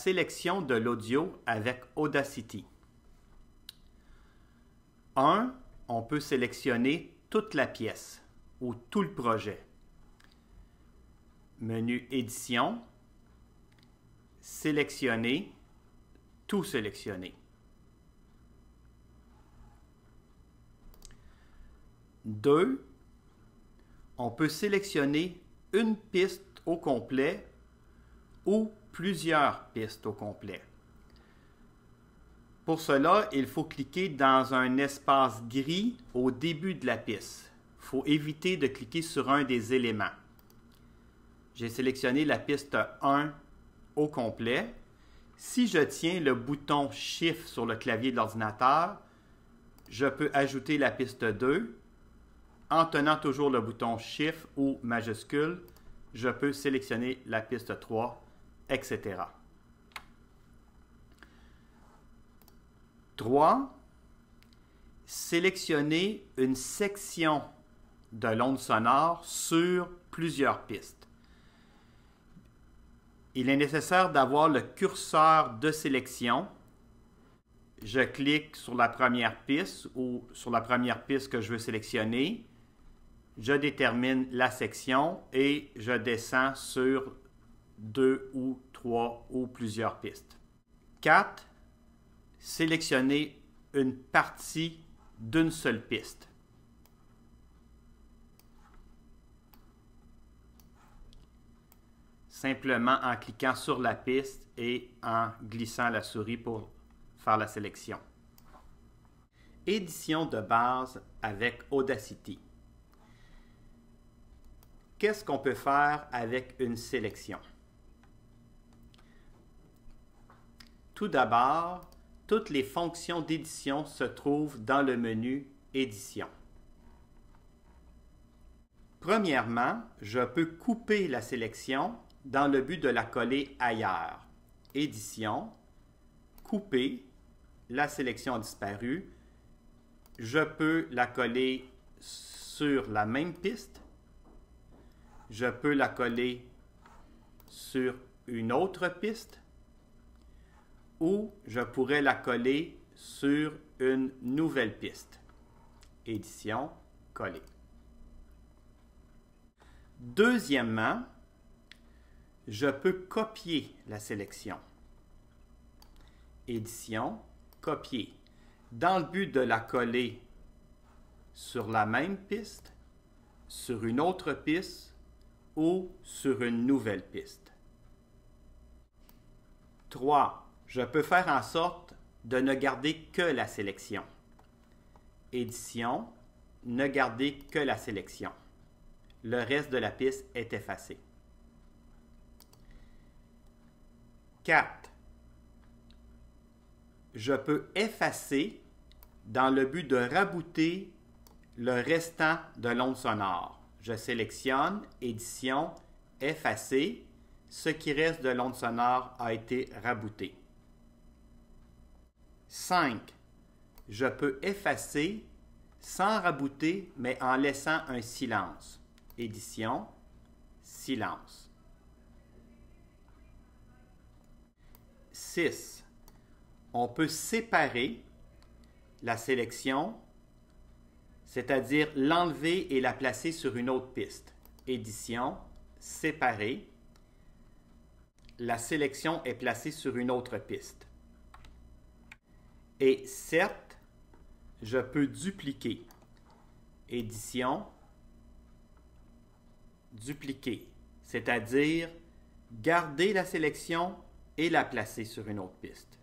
sélection de l'audio avec Audacity. 1. On peut sélectionner toute la pièce ou tout le projet. Menu Édition, Sélectionner, Tout sélectionner. 2. On peut sélectionner une piste au complet ou plusieurs pistes au complet. Pour cela, il faut cliquer dans un espace gris au début de la piste. Il faut éviter de cliquer sur un des éléments. J'ai sélectionné la piste 1 au complet. Si je tiens le bouton Shift sur le clavier de l'ordinateur, je peux ajouter la piste 2. En tenant toujours le bouton Shift ou majuscule, je peux sélectionner la piste 3, etc. 3. Sélectionner une section de l'onde sonore sur plusieurs pistes. Il est nécessaire d'avoir le curseur de sélection. Je clique sur la première piste ou sur la première piste que je veux sélectionner. Je détermine la section et je descends sur 2 ou 3 ou plusieurs pistes. 4. Sélectionner une partie d'une seule piste. Simplement en cliquant sur la piste et en glissant la souris pour faire la sélection. Édition de base avec Audacity. Qu'est-ce qu'on peut faire avec une sélection? Tout d'abord, toutes les fonctions d'édition se trouvent dans le menu Édition. Premièrement, je peux couper la sélection dans le but de la coller ailleurs. Édition, couper, la sélection a disparu. Je peux la coller sur la même piste. Je peux la coller sur une autre piste ou je pourrais la coller sur une nouvelle piste. Édition, coller. Deuxièmement, je peux copier la sélection. Édition, copier. Dans le but de la coller sur la même piste, sur une autre piste ou sur une nouvelle piste. 3. Je peux faire en sorte de ne garder que la sélection. Édition, ne garder que la sélection. Le reste de la piste est effacé. 4. Je peux effacer dans le but de rabouter le restant de l'onde sonore. Je sélectionne, édition, effacer. Ce qui reste de l'onde sonore a été rabouté. 5. Je peux effacer sans rabouter, mais en laissant un silence. Édition, silence. 6. On peut séparer la sélection, c'est-à-dire l'enlever et la placer sur une autre piste. Édition, séparer. La sélection est placée sur une autre piste. Et 7, je peux dupliquer. Édition, dupliquer, c'est-à-dire garder la sélection et la placer sur une autre piste.